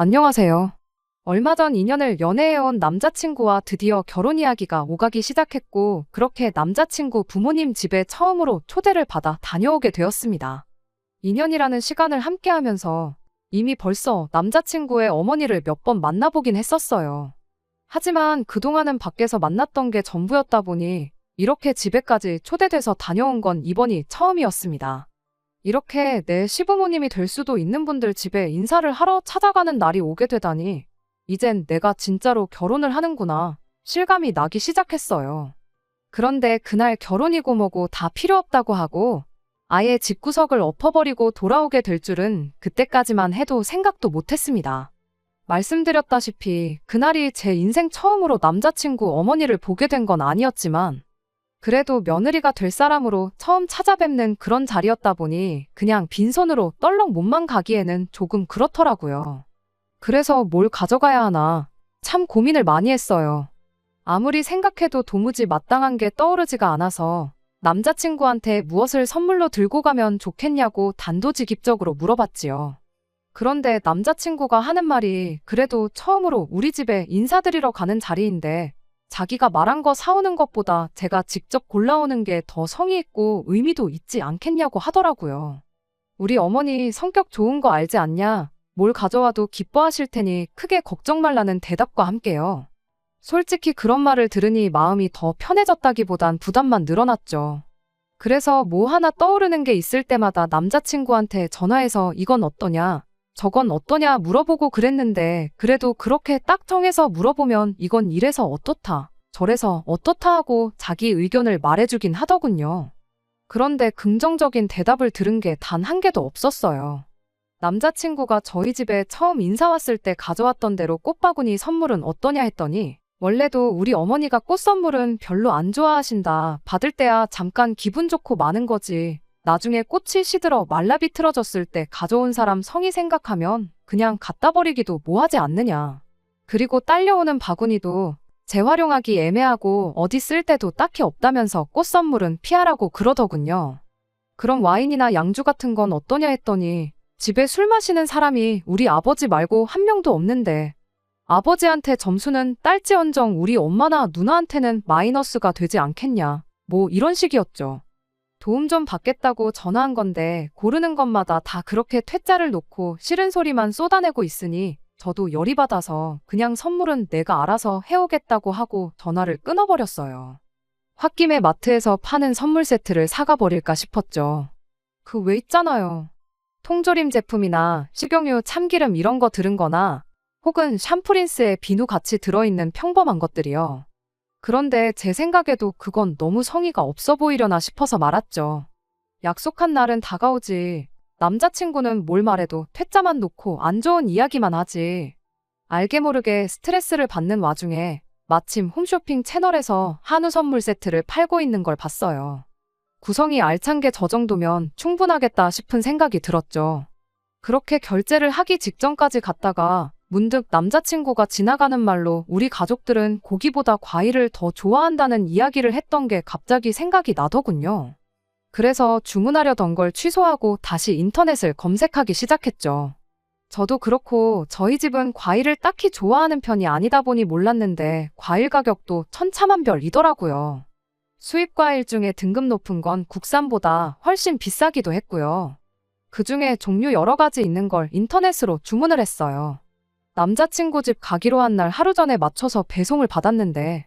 안녕하세요. 얼마 전 2년을 연애해온 남자친구와 드디어 결혼 이야기가 오가기 시작했고, 그렇게 남자친구 부모님 집에 처음으로 초대를 받아 다녀오게 되었습니다. 2년이라는 시간을 함께 하면서 이미 벌써 남자친구의 어머니를 몇 번 만나보긴 했었어요. 하지만 그동안은 밖에서 만났던 게 전부였다 보니 이렇게 집에까지 초대돼서 다녀온 건 이번이 처음이었습니다. 이렇게 내 시부모님이 될 수도 있는 분들 집에 인사를 하러 찾아가는 날이 오게 되다니, 이젠 내가 진짜로 결혼을 하는구나 실감이 나기 시작했어요. 그런데 그날 결혼이고 뭐고 다 필요 없다고 하고 아예 집구석을 엎어버리고 돌아오게 될 줄은 그때까지만 해도 생각도 못했습니다. 말씀드렸다시피 그날이 제 인생 처음으로 남자친구 어머니를 보게 된 건 아니었지만, 그래도 며느리가 될 사람으로 처음 찾아뵙는 그런 자리였다 보니 그냥 빈손으로 떨렁 몸만 가기에는 조금 그렇더라고요. 그래서 뭘 가져가야 하나 참 고민을 많이 했어요. 아무리 생각해도 도무지 마땅한 게 떠오르지가 않아서 남자친구한테 무엇을 선물로 들고 가면 좋겠냐고 단도직입적으로 물어봤지요. 그런데 남자친구가 하는 말이, 그래도 처음으로 우리 집에 인사드리러 가는 자리인데 자기가 말한 거 사오는 것보다 제가 직접 골라오는 게 더 성의 있고 의미도 있지 않겠냐고 하더라고요. 우리 어머니 성격 좋은 거 알지 않냐? 뭘 가져와도 기뻐하실 테니 크게 걱정 말라는 대답과 함께요. 솔직히 그런 말을 들으니 마음이 더 편해졌다기보단 부담만 늘어났죠. 그래서 뭐 하나 떠오르는 게 있을 때마다 남자친구한테 전화해서 이건 어떠냐, 저건 어떠냐 물어보고 그랬는데, 그래도 그렇게 딱 정해서 물어보면 이건 이래서 어떻다, 저래서 어떻다 하고 자기 의견을 말해주긴 하더군요. 그런데 긍정적인 대답을 들은 게 단 한 개도 없었어요. 남자친구가 저희 집에 처음 인사 왔을 때 가져왔던 대로 꽃바구니 선물은 어떠냐 했더니, 원래도 우리 어머니가 꽃 선물은 별로 안 좋아하신다, 받을 때야 잠깐 기분 좋고 마는 거지, 나중에 꽃이 시들어 말라 비틀어졌을 때 가져온 사람 성의 생각하면 그냥 갖다 버리기도 뭐하지 않느냐. 그리고 딸려오는 바구니도 재활용하기 애매하고 어디 쓸 데도 딱히 없다면서 꽃 선물은 피하라고 그러더군요. 그럼 와인이나 양주 같은 건 어떠냐 했더니, 집에 술 마시는 사람이 우리 아버지 말고 한 명도 없는데 아버지한테 점수는 딸지언정 우리 엄마나 누나한테는 마이너스가 되지 않겠냐, 뭐 이런 식이었죠. 도움 좀 받겠다고 전화한 건데 고르는 것마다 다 그렇게 퇴짜를 놓고 싫은 소리만 쏟아내고 있으니 저도 열이 받아서 그냥 선물은 내가 알아서 해오겠다고 하고 전화를 끊어버렸어요. 홧김에 마트에서 파는 선물 세트를 사가 버릴까 싶었죠. 그 왜 있잖아요. 통조림 제품이나 식용유, 참기름 이런 거 들은 거나 혹은 샴푸린스에 비누 같이 들어있는 평범한 것들이요. 그런데 제 생각에도 그건 너무 성의가 없어 보이려나 싶어서 말았죠. 약속한 날은 다가오지, 남자친구는 뭘 말해도 퇴짜만 놓고 안 좋은 이야기만 하지. 알게 모르게 스트레스를 받는 와중에 마침 홈쇼핑 채널에서 한우 선물 세트를 팔고 있는 걸 봤어요. 구성이 알찬 게 저 정도면 충분하겠다 싶은 생각이 들었죠. 그렇게 결제를 하기 직전까지 갔다가 문득 남자친구가 지나가는 말로 우리 가족들은 고기보다 과일을 더 좋아한다는 이야기를 했던 게 갑자기 생각이 나더군요. 그래서 주문하려던 걸 취소하고 다시 인터넷을 검색하기 시작했죠. 저도 그렇고 저희 집은 과일을 딱히 좋아하는 편이 아니다 보니 몰랐는데 과일 가격도 천차만별이더라고요. 수입 과일 중에 등급 높은 건 국산보다 훨씬 비싸기도 했고요. 그중에 종류 여러 가지 있는 걸 인터넷으로 주문을 했어요. 남자친구 집 가기로 한 날 하루 전에 맞춰서 배송을 받았는데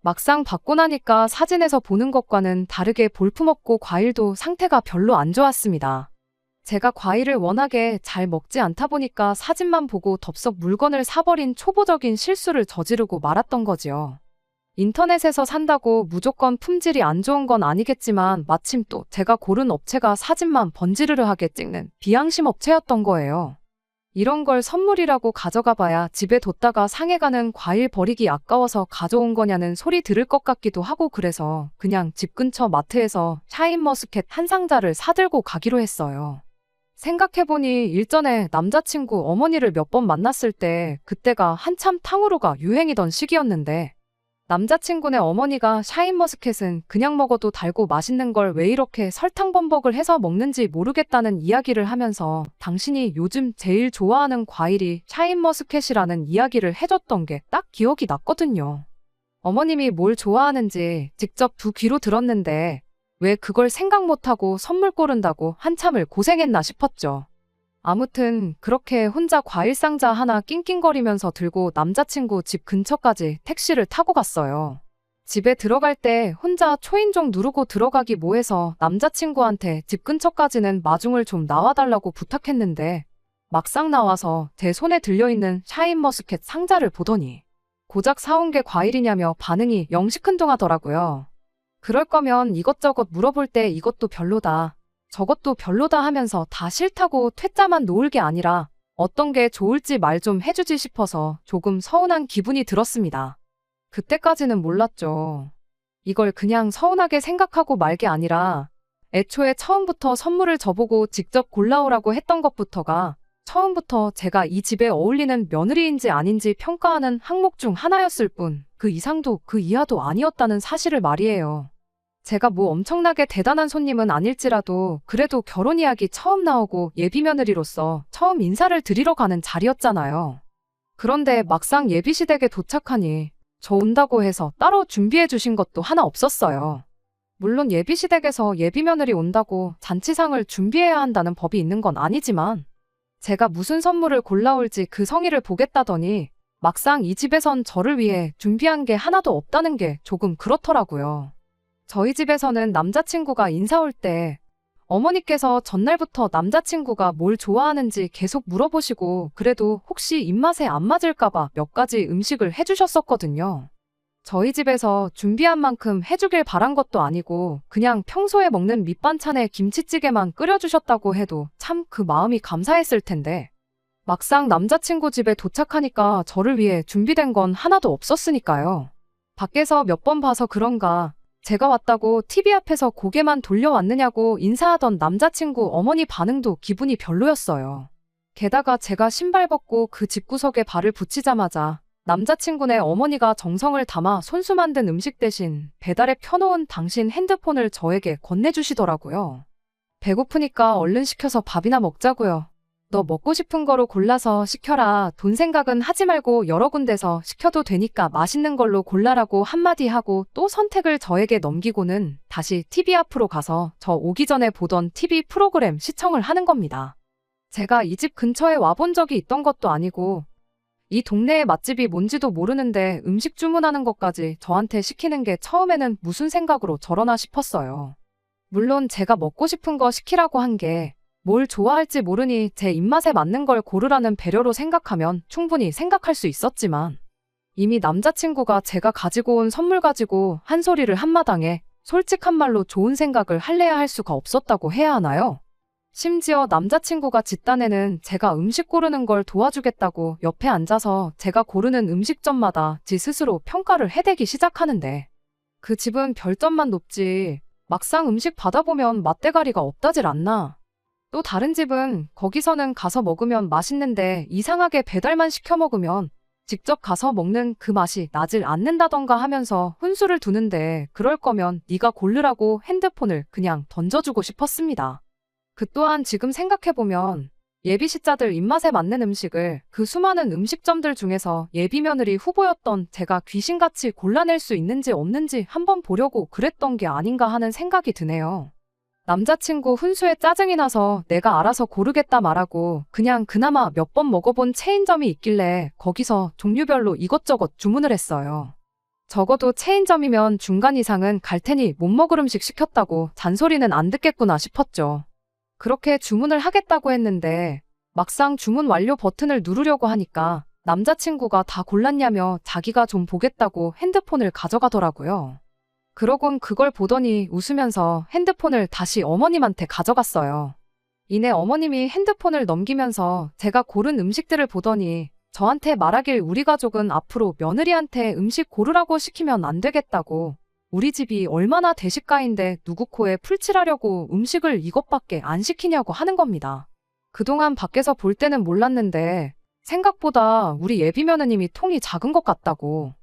막상 받고 나니까 사진에서 보는 것과는 다르게 볼품없고 과일도 상태가 별로 안 좋았습니다. 제가 과일을 워낙에 잘 먹지 않다 보니까 사진만 보고 덥석 물건을 사버린 초보적인 실수를 저지르고 말았던 거지요. 인터넷에서 산다고 무조건 품질이 안 좋은 건 아니겠지만 마침 또 제가 고른 업체가 사진만 번지르르하게 찍는 비양심 업체였던 거예요. 이런 걸 선물이라고 가져가 봐야 집에 뒀다가 상해가는 과일 버리기 아까워서 가져온 거냐는 소리 들을 것 같기도 하고, 그래서 그냥 집 근처 마트에서 샤인머스켓 한 상자를 사들고 가기로 했어요. 생각해보니 일전에 남자친구 어머니를 몇 번 만났을 때 그때가 한참 탕후루가 유행이던 시기였는데 남자친구네 어머니가 샤인머스켓은 그냥 먹어도 달고 맛있는 걸 왜 이렇게 설탕 범벅을 해서 먹는지 모르겠다는 이야기를 하면서 당신이 요즘 제일 좋아하는 과일이 샤인머스켓이라는 이야기를 해줬던 게 딱 기억이 났거든요. 어머님이 뭘 좋아하는지 직접 두 귀로 들었는데 왜 그걸 생각 못하고 선물 고른다고 한참을 고생했나 싶었죠. 아무튼 그렇게 혼자 과일 상자 하나 낑낑거리면서 들고 남자친구 집 근처까지 택시를 타고 갔어요. 집에 들어갈 때 혼자 초인종 누르고 들어가기 뭐해서 남자친구한테 집 근처까지는 마중을 좀 나와달라고 부탁했는데 막상 나와서 제 손에 들려있는 샤인머스켓 상자를 보더니 고작 사온 게 과일이냐며 반응이 영 시큰둥하더라고요. 그럴 거면 이것저것 물어볼 때 이것도 별로다, 저것도 별로다 하면서 다 싫다고 퇴짜만 놓을 게 아니라 어떤 게 좋을지 말 좀 해주지 싶어서 조금 서운한 기분이 들었습니다. 그때까지는 몰랐죠. 이걸 그냥 서운하게 생각하고 말 게 아니라 애초에 처음부터 선물을 저보고 직접 골라오라고 했던 것부터가 처음부터 제가 이 집에 어울리는 며느리인지 아닌지 평가하는 항목 중 하나였을 뿐 그 이상도 그 이하도 아니었다는 사실을 말이에요. 제가 뭐 엄청나게 대단한 손님은 아닐지라도 그래도 결혼 이야기 처음 나오고 예비며느리로서 처음 인사를 드리러 가는 자리였잖아요. 그런데 막상 예비시댁에 도착하니 저 온다고 해서 따로 준비해 주신 것도 하나 없었어요. 물론 예비시댁에서 예비며느리 온다고 잔치상을 준비해야 한다는 법이 있는 건 아니지만 제가 무슨 선물을 골라올지 그 성의를 보겠다더니 막상 이 집에선 저를 위해 준비한 게 하나도 없다는 게 조금 그렇더라고요. 저희 집에서는 남자친구가 인사 올 때 어머니께서 전날부터 남자친구가 뭘 좋아하는지 계속 물어보시고 그래도 혹시 입맛에 안 맞을까봐 몇 가지 음식을 해주셨었거든요. 저희 집에서 준비한 만큼 해주길 바란 것도 아니고 그냥 평소에 먹는 밑반찬에 김치찌개만 끓여주셨다고 해도 참 그 마음이 감사했을 텐데 막상 남자친구 집에 도착하니까 저를 위해 준비된 건 하나도 없었으니까요. 밖에서 몇 번 봐서 그런가 제가 왔다고 TV 앞에서 고개만 돌려왔느냐고 인사하던 남자친구 어머니 반응도 기분이 별로였어요. 게다가 제가 신발 벗고 그 집구석에 발을 붙이자마자 남자친구네 어머니가 정성을 담아 손수 만든 음식 대신 배달에 켜놓은 당신 핸드폰을 저에게 건네주시더라고요. 배고프니까 얼른 시켜서 밥이나 먹자고요. 너 먹고 싶은 거로 골라서 시켜라. 돈 생각은 하지 말고 여러 군데서 시켜도 되니까 맛있는 걸로 골라라고 한마디 하고 또 선택을 저에게 넘기고는 다시 TV 앞으로 가서 저 오기 전에 보던 TV 프로그램 시청을 하는 겁니다. 제가 이 집 근처에 와본 적이 있던 것도 아니고 이 동네의 맛집이 뭔지도 모르는데 음식 주문하는 것까지 저한테 시키는 게 처음에는 무슨 생각으로 저러나 싶었어요. 물론 제가 먹고 싶은 거 시키라고 한 게 뭘 좋아할지 모르니 제 입맛에 맞는 걸 고르라는 배려로 생각하면 충분히 생각할 수 있었지만 이미 남자친구가 제가 가지고 온 선물 가지고 한 소리를 한마당에 솔직한 말로 좋은 생각을 할래야 할 수가 없었다고 해야 하나요? 심지어 남자친구가 집단에는 제가 음식 고르는 걸 도와주겠다고 옆에 앉아서 제가 고르는 음식점마다 지 스스로 평가를 해대기 시작하는데 그 집은 별점만 높지 막상 음식 받아보면 맛대가리가 없다질 않나. 또 다른 집은 거기서는 가서 먹으면 맛있는데 이상하게 배달만 시켜 먹으면 직접 가서 먹는 그 맛이 나질 않는다던가 하면서 훈수를 두는데 그럴 거면 네가 고르라고 핸드폰을 그냥 던져주고 싶었습니다. 그 또한 지금 생각해보면 예비시자들 입맛에 맞는 음식을 그 수많은 음식점들 중에서 예비며느리 후보였던 제가 귀신같이 골라낼 수 있는지 없는지 한번 보려고 그랬던 게 아닌가 하는 생각이 드네요. 남자친구 훈수에 짜증이 나서 내가 알아서 고르겠다 말하고 그냥 그나마 몇 번 먹어본 체인점이 있길래 거기서 종류별로 이것저것 주문을 했어요. 적어도 체인점이면 중간 이상은 갈 테니 못 먹을 음식 시켰다고 잔소리는 안 듣겠구나 싶었죠. 그렇게 주문을 하겠다고 했는데 막상 주문 완료 버튼을 누르려고 하니까 남자친구가 다 골랐냐며 자기가 좀 보겠다고 핸드폰을 가져가더라고요. 그러곤 그걸 보더니 웃으면서 핸드폰을 다시 어머님한테 가져갔어요. 이내 어머님이 핸드폰을 넘기면서 제가 고른 음식들을 보더니 저한테 말하길 우리 가족은 앞으로 며느리한테 음식 고르라고 시키면 안 되겠다고 우리 집이 얼마나 대식가인데 누구 코에 풀칠하려고 음식을 이것밖에 안 시키냐고 하는 겁니다. 그동안 밖에서 볼 때는 몰랐는데 생각보다 우리 예비며느님이 통이 작은 것 같다고.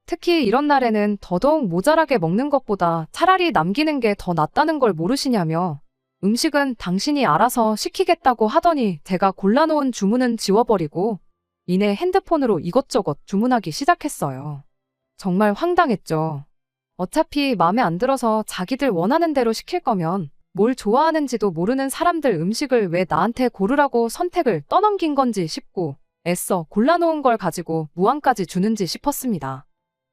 특히 이런 날에는 더더욱 모자라게 먹는 것보다 차라리 남기는 게 더 낫다는 걸 모르시냐며 음식은 당신이 알아서 시키겠다고 하더니 제가 골라놓은 주문은 지워버리고 이내 핸드폰으로 이것저것 주문하기 시작했어요. 정말 황당했죠. 어차피 마음에 안 들어서 자기들 원하는 대로 시킬 거면 뭘 좋아하는지도 모르는 사람들 음식을 왜 나한테 고르라고 선택을 떠넘긴 건지 싶고 애써 골라놓은 걸 가지고 무한까지 주는지 싶었습니다.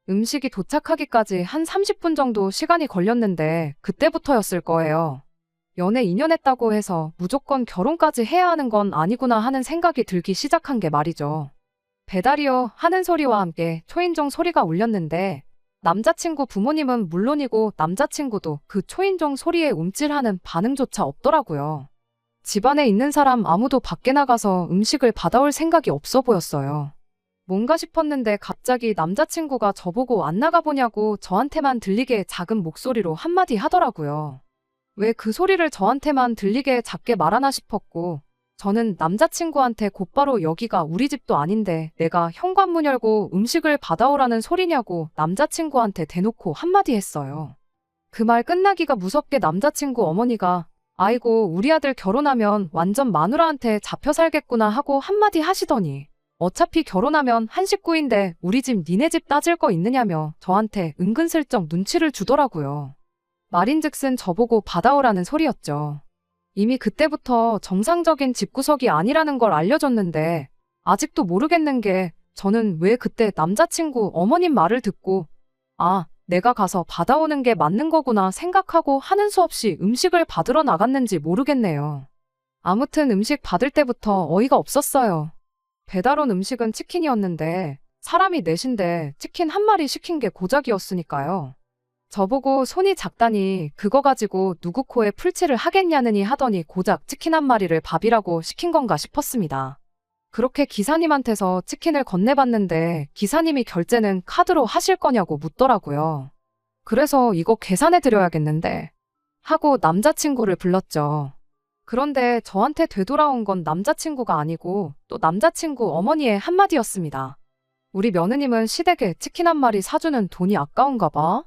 음식이 도착하기까지 한 30분 정도 시간이 걸렸는데 그때부터였을 거예요. 연애 2년 했다고 해서 무조건 결혼까지 해야 하는 건 아니구나 하는 생각이 들기 시작한 게 말이죠. 배달이요 하는 소리와 함께 초인종 소리가 울렸는데 남자친구 부모님은 물론이고 남자친구도 그 초인종 소리에 움찔하는 반응조차 없더라고요. 집안에 있는 사람 아무도 밖에 나가서 음식을 받아올 생각이 없어 보였어요. 뭔가 싶었는데 갑자기 남자친구가 저보고 안 나가보냐고 저한테만 들리게 작은 목소리로 한마디 하더라고요. 왜 그 소리를 저한테만 들리게 작게 말하나 싶었고 저는 남자친구한테 곧바로 여기가 우리 집도 아닌데 내가 현관문 열고 음식을 받아오라는 소리냐고 남자친구한테 대놓고 한마디 했어요. 그 말 끝나기가 무섭게 남자친구 어머니가 아이고 우리 아들 결혼하면 완전 마누라한테 잡혀 살겠구나 하고 한마디 하시더니 어차피 결혼하면 한 식구인데 우리 집 니네 집 따질 거 있느냐며 저한테 은근슬쩍 눈치를 주더라고요. 말인즉슨 저보고 받아오라는 소리였죠. 이미 그때부터 정상적인 집구석이 아니라는 걸 알려줬는데 아직도 모르겠는 게 저는 왜 그때 남자친구 어머님 말을 듣고 아, 내가 가서 받아오는 게 맞는 거구나 생각하고 하는 수 없이 음식을 받으러 나갔는지 모르겠네요. 아무튼 음식 받을 때부터 어이가 없었어요. 배달 온 음식은 치킨이었는데 사람이 넷인데 치킨 한 마리 시킨 게 고작이었으니까요. 저보고 손이 작다니 그거 가지고 누구 코에 풀칠을 하겠냐느니 하더니 고작 치킨 한 마리를 밥이라고 시킨 건가 싶었습니다. 그렇게 기사님한테서 치킨을 건네봤는데 기사님이 결제는 카드로 하실 거냐고 묻더라고요. 그래서 이거 계산해 드려야겠는데 하고 남자친구를 불렀죠. 그런데 저한테 되돌아온 건 남자친구가 아니고 또 남자친구 어머니의 한마디였습니다. 우리 며느님은 시댁에 치킨 한 마리 사주는 돈이 아까운가 봐?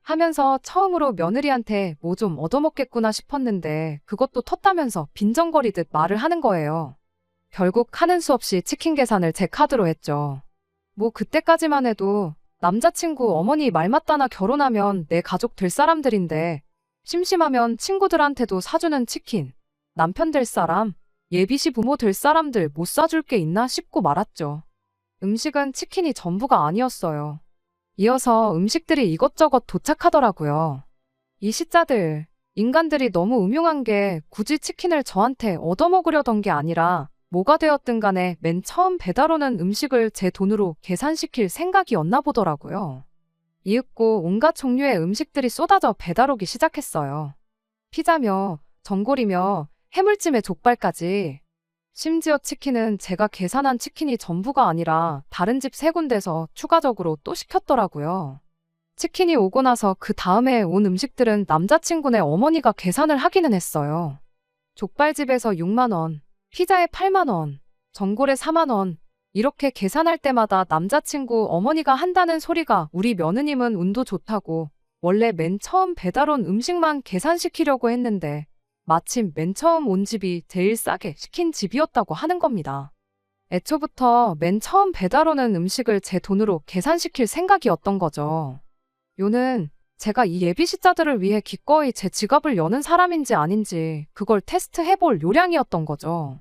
하면서 처음으로 며느리한테 뭐 좀 얻어먹겠구나 싶었는데 그것도 텄다면서 빈정거리듯 말을 하는 거예요. 결국 하는 수 없이 치킨 계산을 제 카드로 했죠. 뭐 그때까지만 해도 남자친구 어머니 말 맞다나 결혼하면 내 가족 될 사람들인데 심심하면 친구들한테도 사주는 치킨, 남편 될 사람, 예비시 부모 될 사람들 못 사줄 게 있나 싶고 말았죠. 음식은 치킨이 전부가 아니었어요. 이어서 음식들이 이것저것 도착하더라고요. 이 시짜들, 인간들이 너무 음흉한 게 굳이 치킨을 저한테 얻어먹으려던 게 아니라 뭐가 되었든 간에 맨 처음 배달 오는 음식을 제 돈으로 계산시킬 생각이었나 보더라고요. 이윽고 온갖 종류의 음식들이 쏟아져 배달 오기 시작했어요. 피자며 전골이며 해물찜에 족발까지. 심지어 치킨은 제가 계산한 치킨이 전부가 아니라 다른 집 3군데서 추가적으로 또 시켰더라고요. 치킨이 오고 나서 그 다음에 온 음식들은 남자친구네 어머니가 계산을 하기는 했어요. 족발집에서 6만 원, 피자에 8만 원, 전골에 4만 원, 이렇게 계산할 때마다 남자친구 어머니가 한다는 소리가 우리 며느님은 운도 좋다고 원래 맨 처음 배달 온 음식만 계산시키려고 했는데 마침 맨 처음 온 집이 제일 싸게 시킨 집이었다고 하는 겁니다. 애초부터 맨 처음 배달 오는 음식을 제 돈으로 계산시킬 생각이었던 거죠. 요는 제가 이 예비시자들을 위해 기꺼이 제 지갑을 여는 사람인지 아닌지 그걸 테스트해볼 요량이었던 거죠.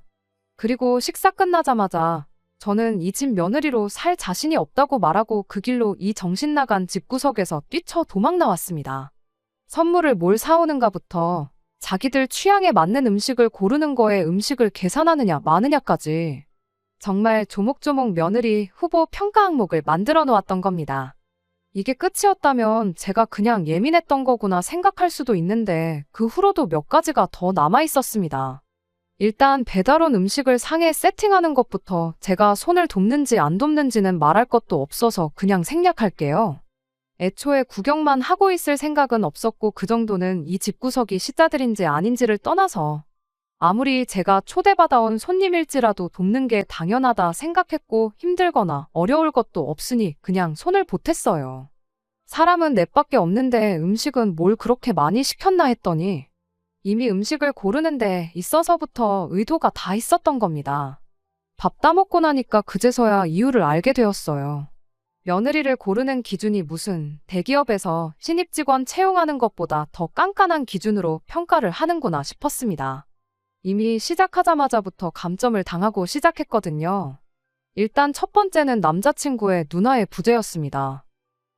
그리고 식사 끝나자마자 저는 이 집 며느리로 살 자신이 없다고 말하고 그 길로 이 정신 나간 집구석에서 뛰쳐 도망 나왔습니다. 선물을 뭘 사오는가부터 자기들 취향에 맞는 음식을 고르는 거에 음식을 계산하느냐 마느냐까지 정말 조목조목 며느리 후보 평가 항목을 만들어 놓았던 겁니다. 이게 끝이었다면 제가 그냥 예민했던 거구나 생각할 수도 있는데 그 후로도 몇 가지가 더 남아 있었습니다. 일단 배달 온 음식을 상에 세팅하는 것부터 제가 손을 돕는지 안 돕는지는 말할 것도 없어서 그냥 생략할게요. 애초에 구경만 하고 있을 생각은 없었고 그 정도는 이 집구석이 시자들인지 아닌지를 떠나서 아무리 제가 초대받아온 손님일지라도 돕는 게 당연하다 생각했고 힘들거나 어려울 것도 없으니 그냥 손을 보탰어요. 사람은 넷밖에 없는데 음식은 뭘 그렇게 많이 시켰나 했더니 이미 음식을 고르는 데 있어서부터 의도가 다 있었던 겁니다. 밥 따먹고 나니까 그제서야 이유를 알게 되었어요. 며느리를 고르는 기준이 무슨 대기업에서 신입 직원 채용하는 것보다 더 깐깐한 기준으로 평가를 하는구나 싶었습니다. 이미 시작하자마자부터 감점을 당하고 시작했거든요. 일단 첫 번째는 남자친구의 누나의 부재였습니다.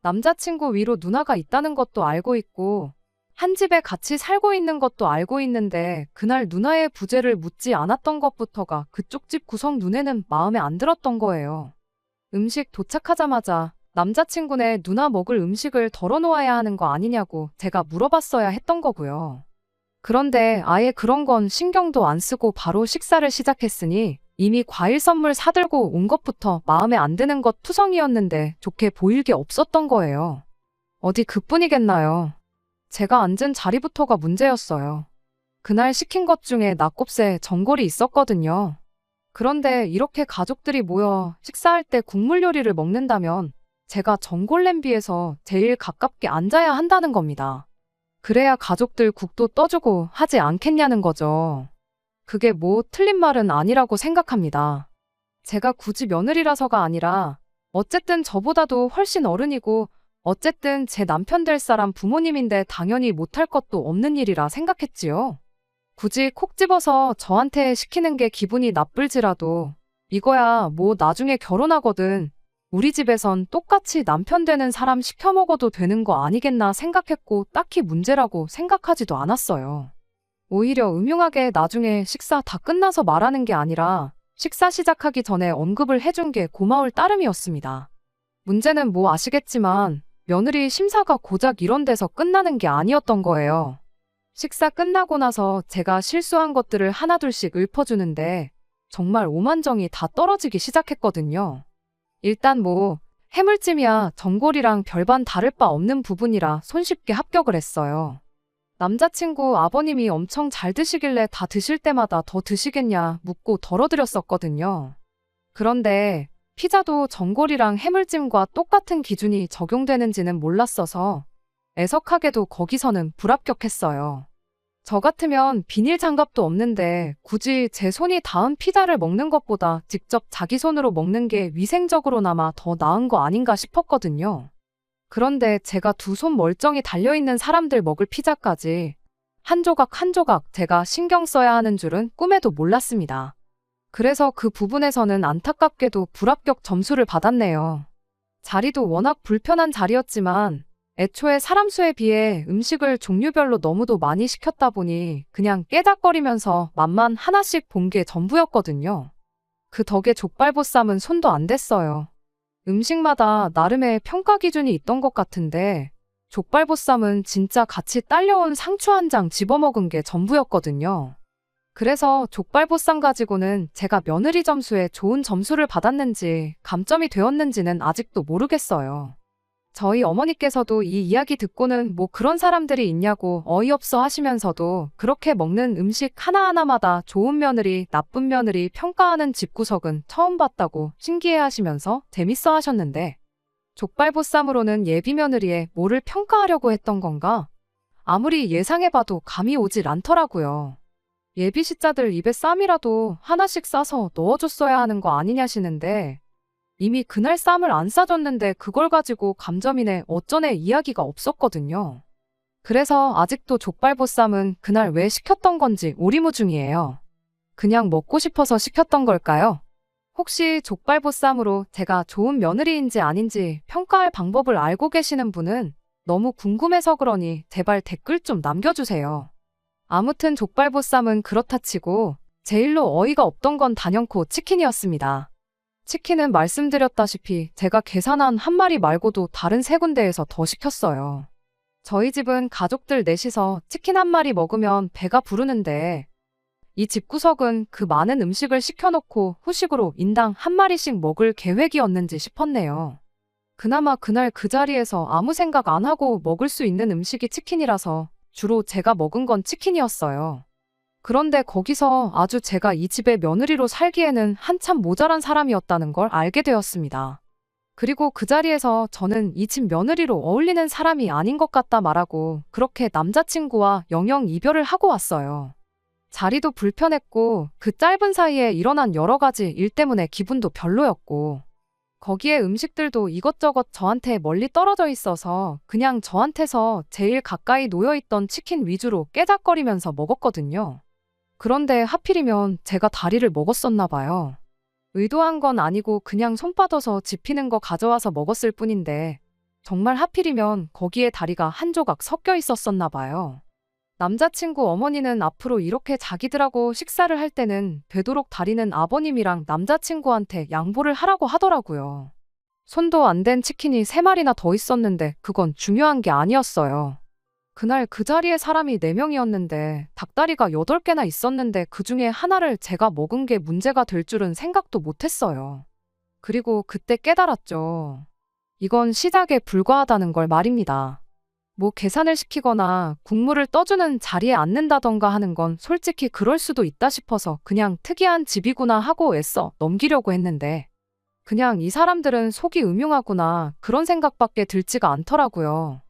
남자친구 위로 누나가 있다는 것도 알고 있고 한 집에 같이 살고 있는 것도 알고 있는데 그날 누나의 부재를 묻지 않았던 것부터가 그쪽 집 구성 눈에는 마음에 안 들었던 거예요. 음식 도착하자마자 남자친구네 누나 먹을 음식을 덜어놓아야 하는 거 아니냐고 제가 물어봤어야 했던 거고요. 그런데 아예 그런 건 신경도 안 쓰고 바로 식사를 시작했으니 이미 과일 선물 사들고 온 것부터 마음에 안 드는 것 투성이었는데 좋게 보일 게 없었던 거예요. 어디 그뿐이겠나요. 제가 앉은 자리부터가 문제였어요. 그날 시킨 것 중에 낙곱새 전골이 있었거든요. 그런데 이렇게 가족들이 모여 식사할 때 국물 요리를 먹는다면 제가 전골 냄비에서 제일 가깝게 앉아야 한다는 겁니다. 그래야 가족들 국도 떠주고 하지 않겠냐는 거죠. 그게 뭐 틀린 말은 아니라고 생각합니다. 제가 굳이 며느리라서가 아니라 어쨌든 저보다도 훨씬 어른이고 어쨌든 제 남편 될 사람 부모님인데 당연히 못할 것도 없는 일이라 생각했지요. 굳이 콕 집어서 저한테 시키는 게 기분이 나쁠지라도 이거야 뭐 나중에 결혼하거든 우리 집에선 똑같이 남편 되는 사람 시켜 먹어도 되는 거 아니겠나 생각했고 딱히 문제라고 생각하지도 않았어요. 오히려 음흉하게 나중에 식사 다 끝나서 말하는 게 아니라 식사 시작하기 전에 언급을 해준 게 고마울 따름이었습니다. 문제는 뭐 아시겠지만 며느리 심사가 고작 이런 데서 끝나는 게 아니었던 거예요. 식사 끝나고 나서 제가 실수한 것들을 하나둘씩 읊어주는데 정말 오만정이 다 떨어지기 시작했거든요. 일단 뭐 해물찜이야 전골이랑 별반 다를 바 없는 부분이라 손쉽게 합격을 했어요. 남자친구 아버님이 엄청 잘 드시길래 다 드실 때마다 더 드시겠냐 묻고 덜어드렸었거든요. 그런데 피자도 전골이랑 해물찜과 똑같은 기준이 적용되는지는 몰랐어서 애석하게도 거기서는 불합격했어요. 저 같으면 비닐 장갑도 없는데 굳이 제 손이 닿은 피자를 먹는 것보다 직접 자기 손으로 먹는 게 위생적으로나마 더 나은 거 아닌가 싶었거든요. 그런데 제가 두 손 멀쩡히 달려있는 사람들 먹을 피자까지 한 조각 한 조각 제가 신경 써야 하는 줄은 꿈에도 몰랐습니다. 그래서 그 부분에서는 안타깝게도 불합격 점수를 받았네요. 자리도 워낙 불편한 자리였지만 애초에 사람 수에 비해 음식을 종류별로 너무도 많이 시켰다 보니 그냥 깨작거리면서 맛만 하나씩 본 게 전부였거든요. 그 덕에 족발보쌈은 손도 안 댔어요. 음식마다 나름의 평가 기준이 있던 것 같은데 족발보쌈은 진짜 같이 딸려온 상추 한 장 집어먹은 게 전부였거든요. 그래서 족발보쌈 가지고는 제가 며느리 점수에 좋은 점수를 받았는지 감점이 되었는지는 아직도 모르겠어요. 저희 어머니께서도 이 이야기 듣고는 뭐 그런 사람들이 있냐고 어이없어 하시면서도 그렇게 먹는 음식 하나하나마다 좋은 며느리, 나쁜 며느리 평가하는 집구석은 처음 봤다고 신기해 하시면서 재밌어 하셨는데 족발보쌈으로는 예비 며느리의 뭐를 평가하려고 했던 건가? 아무리 예상해봐도 감이 오질 않더라고요. 예비 시자들 입에 쌈이라도 하나씩 싸서 넣어줬어야 하는 거 아니냐시는데 이미 그날 쌈을 안 싸줬는데 그걸 가지고 감점이네 어쩌네 이야기가 없었거든요. 그래서 아직도 족발보쌈은 그날 왜 시켰던 건지 오리무중이에요. 그냥 먹고 싶어서 시켰던 걸까요? 혹시 족발보쌈으로 제가 좋은 며느리인지 아닌지 평가할 방법을 알고 계시는 분은 너무 궁금해서 그러니 제발 댓글 좀 남겨주세요. 아무튼 족발보쌈은 그렇다 치고 제일로 어이가 없던 건 단연코 치킨이었습니다. 치킨은 말씀드렸다시피 제가 계산한 한 마리 말고도 다른 세 군데에서 더 시켰어요. 저희 집은 가족들 넷이서 치킨 한 마리 먹으면 배가 부르는데 이 집구석은 그 많은 음식을 시켜놓고 후식으로 인당 한 마리씩 먹을 계획이었는지 싶었네요. 그나마 그날 그 자리에서 아무 생각 안 하고 먹을 수 있는 음식이 치킨이라서 주로 제가 먹은 건 치킨이었어요. 그런데 거기서 아주 제가 이 집의 며느리로 살기에는 한참 모자란 사람이었다는 걸 알게 되었습니다. 그리고 그 자리에서 저는 이 집 며느리로 어울리는 사람이 아닌 것 같다 말하고 그렇게 남자친구와 영영 이별을 하고 왔어요. 자리도 불편했고 그 짧은 사이에 일어난 여러 가지 일 때문에 기분도 별로였고 거기에 음식들도 이것저것 저한테 멀리 떨어져 있어서 그냥 저한테서 제일 가까이 놓여있던 치킨 위주로 깨작거리면서 먹었거든요. 그런데 하필이면 제가 다리를 먹었었나 봐요. 의도한 건 아니고 그냥 손 빠져서 집히는 거 가져와서 먹었을 뿐인데 정말 하필이면 거기에 다리가 한 조각 섞여 있었었나 봐요. 남자친구 어머니는 앞으로 이렇게 자기들하고 식사를 할 때는 되도록 다리는 아버님이랑 남자친구한테 양보를 하라고 하더라고요. 손도 안 댄 치킨이 3마리나 더 있었는데 그건 중요한 게 아니었어요. 그날 그 자리에 사람이 4명이었는데 닭다리가 8개나 있었는데 그중에 하나를 제가 먹은 게 문제가 될 줄은 생각도 못했어요. 그리고 그때 깨달았죠. 이건 시작에 불과하다는 걸 말입니다. 뭐 계산을 시키거나 국물을 떠주는 자리에 앉는다던가 하는 건 솔직히 그럴 수도 있다 싶어서 그냥 특이한 집이구나 하고 애써 넘기려고 했는데 그냥 이 사람들은 속이 음흉하구나 그런 생각밖에 들지가 않더라고요.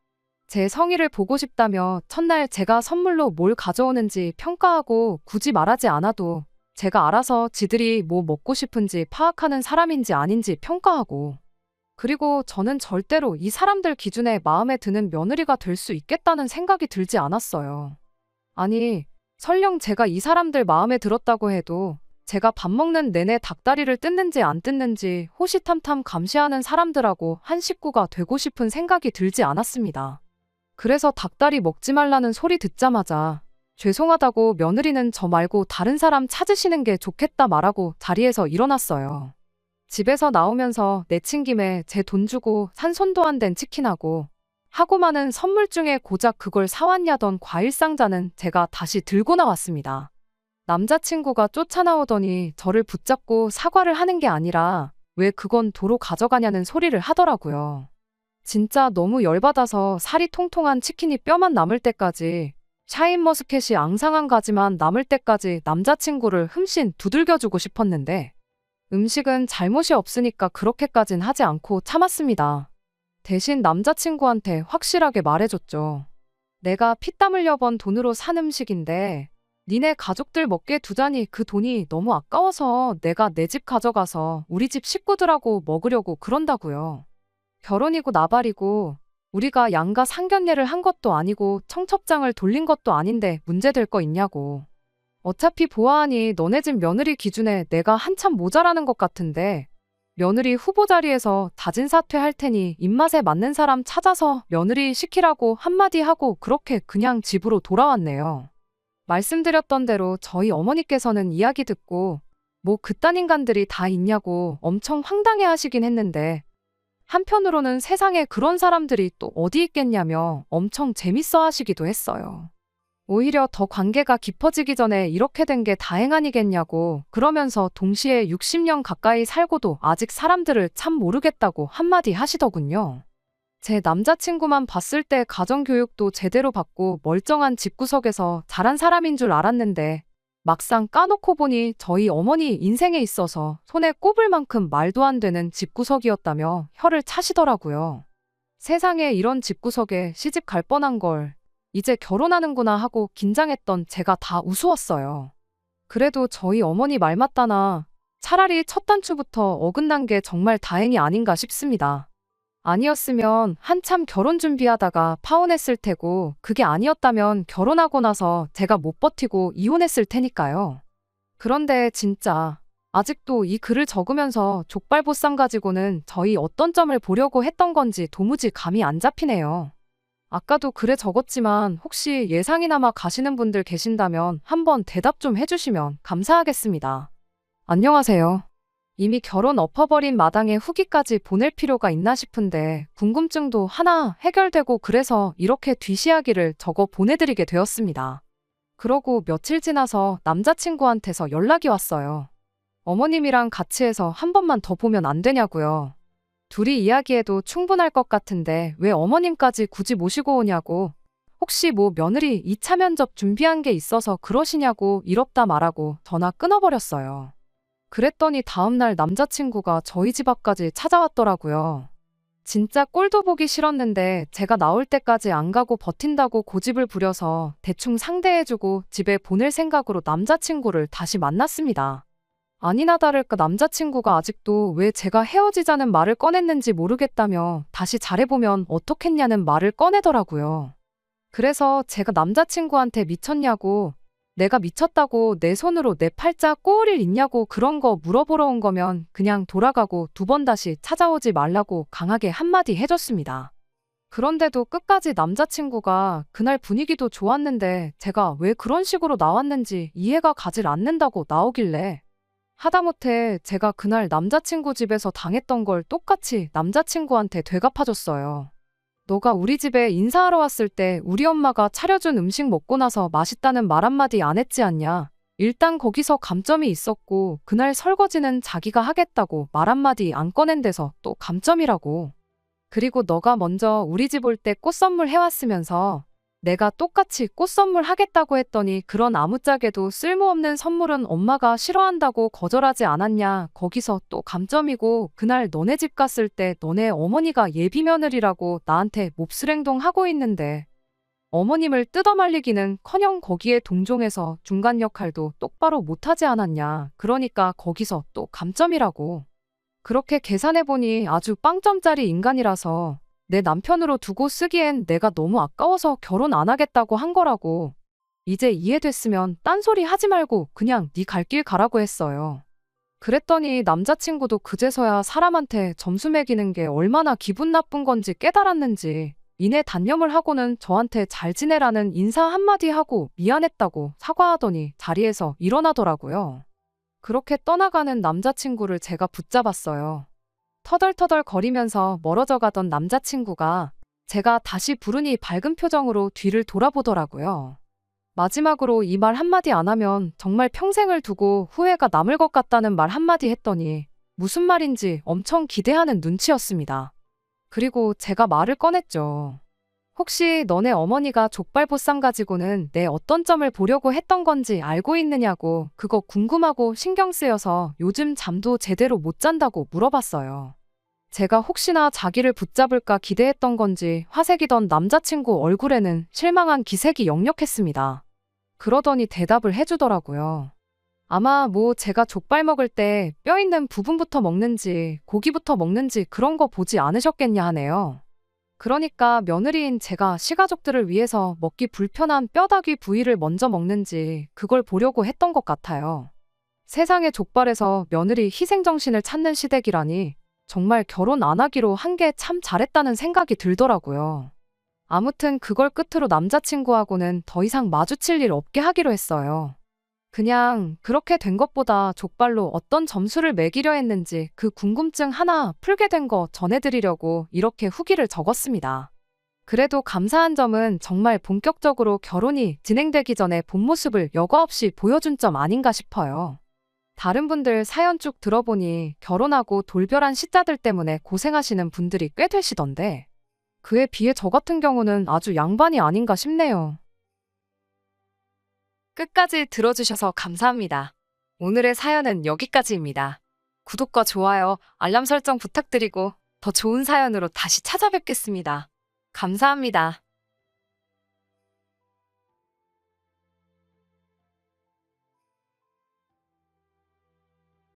제 성의를 보고 싶다며 첫날 제가 선물로 뭘 가져오는지 평가하고 굳이 말하지 않아도 제가 알아서 지들이 뭐 먹고 싶은지 파악하는 사람인지 아닌지 평가하고 그리고 저는 절대로 이 사람들 기준에 마음에 드는 며느리가 될 수 있겠다는 생각이 들지 않았어요. 아니, 설령 제가 이 사람들 마음에 들었다고 해도 제가 밥 먹는 내내 닭다리를 뜯는지 안 뜯는지 호시탐탐 감시하는 사람들하고 한 식구가 되고 싶은 생각이 들지 않았습니다. 그래서 닭다리 먹지 말라는 소리 듣자마자 죄송하다고 며느리는 저 말고 다른 사람 찾으시는 게 좋겠다 말하고 자리에서 일어났어요. 집에서 나오면서 내친 김에 제 돈 주고 산 손도 안 댄 치킨하고 하고 많은 선물 중에 고작 그걸 사왔냐던 과일 상자는 제가 다시 들고 나왔습니다. 남자친구가 쫓아나오더니 저를 붙잡고 사과를 하는 게 아니라 왜 그건 도로 가져가냐는 소리를 하더라고요. 진짜 너무 열받아서 살이 통통한 치킨이 뼈만 남을 때까지 샤인머스켓이 앙상한 가지만 남을 때까지 남자친구를 흠씬 두들겨주고 싶었는데 음식은 잘못이 없으니까 그렇게까진 하지 않고 참았습니다. 대신 남자친구한테 확실하게 말해줬죠. 내가 피땀 흘려 번 돈으로 산 음식인데 니네 가족들 먹게 두자니 그 돈이 너무 아까워서 내가 내 집 가져가서 우리 집 식구들하고 먹으려고 그런다고요. 결혼이고 나발이고 우리가 양가 상견례를 한 것도 아니고 청첩장을 돌린 것도 아닌데 문제될 거 있냐고. 어차피 보아하니 너네 집 며느리 기준에 내가 한참 모자라는 것 같은데 며느리 후보 자리에서 다진 사퇴할 테니 입맛에 맞는 사람 찾아서 며느리 시키라고 한마디 하고 그렇게 그냥 집으로 돌아왔네요. 말씀드렸던 대로 저희 어머니께서는 이야기 듣고 뭐 그딴 인간들이 다 있냐고 엄청 황당해 하시긴 했는데 한편으로는 세상에 그런 사람들이 또 어디 있겠냐며 엄청 재밌어 하시기도 했어요. 오히려 더 관계가 깊어지기 전에 이렇게 된 게 다행 아니겠냐고 그러면서 동시에 60년 가까이 살고도 아직 사람들을 참 모르겠다고 한마디 하시더군요. 제 남자친구만 봤을 때 가정교육도 제대로 받고 멀쩡한 집구석에서 자란 사람인 줄 알았는데 막상 까놓고 보니 저희 어머니 인생에 있어서 손에 꼽을 만큼 말도 안 되는 집구석이었다며 혀를 차시더라고요. 세상에 이런 집구석에 시집 갈 뻔한 걸 이제 결혼하는구나 하고 긴장했던 제가 다 우스웠어요. 그래도 저희 어머니 말 맞다나 차라리 첫 단추부터 어긋난 게 정말 다행이 아닌가 싶습니다. 아니었으면 한참 결혼 준비하다가 파혼했을 테고 그게 아니었다면 결혼하고 나서 제가 못 버티고 이혼했을 테니까요. 그런데 진짜 아직도 이 글을 적으면서 족발보쌈 가지고는 저희 어떤 점을 보려고 했던 건지 도무지 감이 안 잡히네요. 아까도 글에 적었지만 혹시 예상이나마 가시는 분들 계신다면 한번 대답 좀 해주시면 감사하겠습니다. 안녕하세요. 이미 결혼 엎어버린 마당에 후기까지 보낼 필요가 있나 싶은데 궁금증도 하나 해결되고 그래서 이렇게 뒷이야기를 적어 보내드리게 되었습니다. 그러고 며칠 지나서 남자친구한테서 연락이 왔어요. 어머님이랑 같이 해서 한 번만 더 보면 안 되냐고요. 둘이 이야기해도 충분할 것 같은데 왜 어머님까지 굳이 모시고 오냐고. 혹시 뭐 며느리 2차 면접 준비한 게 있어서 그러시냐고 이럽다 말하고 전화 끊어버렸어요. 그랬더니 다음날 남자친구가 저희 집 앞까지 찾아왔더라고요. 진짜 꼴도 보기 싫었는데 제가 나올 때까지 안 가고 버틴다고 고집을 부려서 대충 상대해주고 집에 보낼 생각으로 남자친구를 다시 만났습니다. 아니나 다를까 남자친구가 아직도 왜 제가 헤어지자는 말을 꺼냈는지 모르겠다며 다시 잘해보면 어떻겠냐는 말을 꺼내더라고요. 그래서 제가 남자친구한테 미쳤냐고, 내가 미쳤다고 내 손으로 내 팔자 꼬을 일 있냐고 그런 거 물어보러 온 거면 그냥 돌아가고 2번 다시 찾아오지 말라고 강하게 한마디 해줬습니다. 그런데도 끝까지 남자친구가 그날 분위기도 좋았는데 제가 왜 그런 식으로 나왔는지 이해가 가질 않는다고 나오길래 하다못해 제가 그날 남자친구 집에서 당했던 걸 똑같이 남자친구한테 되갚아줬어요. 너가 우리 집에 인사하러 왔을 때 우리 엄마가 차려준 음식 먹고 나서 맛있다는 말 한마디 안 했지 않냐. 일단 거기서 감점이 있었고 그날 설거지는 자기가 하겠다고 말 한마디 안 꺼낸 데서 또 감점이라고. 그리고 너가 먼저 우리 집 올 때 꽃 선물 해왔으면서 내가 똑같이 꽃 선물 하겠다고 했더니 그런 아무짝에도 쓸모없는 선물은 엄마가 싫어한다고 거절하지 않았냐. 거기서 또 감점이고 그날 너네 집 갔을 때 너네 어머니가 예비 며느리라고 나한테 몹쓸 행동하고 있는데 어머님을 뜯어말리기는커녕 거기에 동종해서 중간 역할도 똑바로 못하지 않았냐. 그러니까 거기서 또 감점이라고. 그렇게 계산해보니 아주 빵점짜리 인간이라서 내 남편으로 두고 쓰기엔 내가 너무 아까워서 결혼 안 하겠다고 한 거라고. 이제 이해됐으면 딴소리 하지 말고 그냥 네 갈 길 가라고 했어요. 그랬더니 남자친구도 그제서야 사람한테 점수 매기는 게 얼마나 기분 나쁜 건지 깨달았는지 이내 단념을 하고는 저한테 잘 지내라는 인사 한마디 하고 미안했다고 사과하더니 자리에서 일어나더라고요. 그렇게 떠나가는 남자친구를 제가 붙잡았어요. 터덜터덜 거리면서 멀어져 가던 남자친구가 제가 다시 부르니 밝은 표정으로 뒤를 돌아보더라고요. 마지막으로 이 말 한마디 안 하면 정말 평생을 두고 후회가 남을 것 같다는 말 한마디 했더니 무슨 말인지 엄청 기대하는 눈치였습니다. 그리고 제가 말을 꺼냈죠. 혹시 너네 어머니가 족발보쌈 가지고는 내 어떤 점을 보려고 했던 건지 알고 있느냐고 그거 궁금하고 신경 쓰여서 요즘 잠도 제대로 못 잔다고 물어봤어요. 제가 혹시나 자기를 붙잡을까 기대했던 건지 화색이던 남자친구 얼굴에는 실망한 기색이 역력했습니다. 그러더니 대답을 해주더라고요. 아마 뭐 제가 족발 먹을 때 뼈 있는 부분부터 먹는지 고기부터 먹는지 그런 거 보지 않으셨겠냐 하네요. 그러니까 며느리인 제가 시가족들을 위해서 먹기 불편한 뼈다귀 부위를 먼저 먹는지 그걸 보려고 했던 것 같아요. 세상의 족발에서 며느리 희생정신을 찾는 시댁이라니 정말 결혼 안 하기로 한 게 참 잘했다는 생각이 들더라고요. 아무튼 그걸 끝으로 남자친구하고는 더 이상 마주칠 일 없게 하기로 했어요. 그냥 그렇게 된 것보다 족발로 어떤 점수를 매기려 했는지 그 궁금증 하나 풀게 된 거 전해드리려고 이렇게 후기를 적었습니다. 그래도 감사한 점은 정말 본격적으로 결혼이 진행되기 전에 본 모습을 여과 없이 보여준 점 아닌가 싶어요. 다른 분들 사연 쭉 들어보니 결혼하고 돌별한 시자들 때문에 고생하시는 분들이 꽤 되시던데 그에 비해 저 같은 경우는 아주 양반이 아닌가 싶네요. 끝까지 들어주셔서 감사합니다. 오늘의 사연은 여기까지입니다. 구독과 좋아요, 알람 설정 부탁드리고 더 좋은 사연으로 다시 찾아뵙겠습니다. 감사합니다.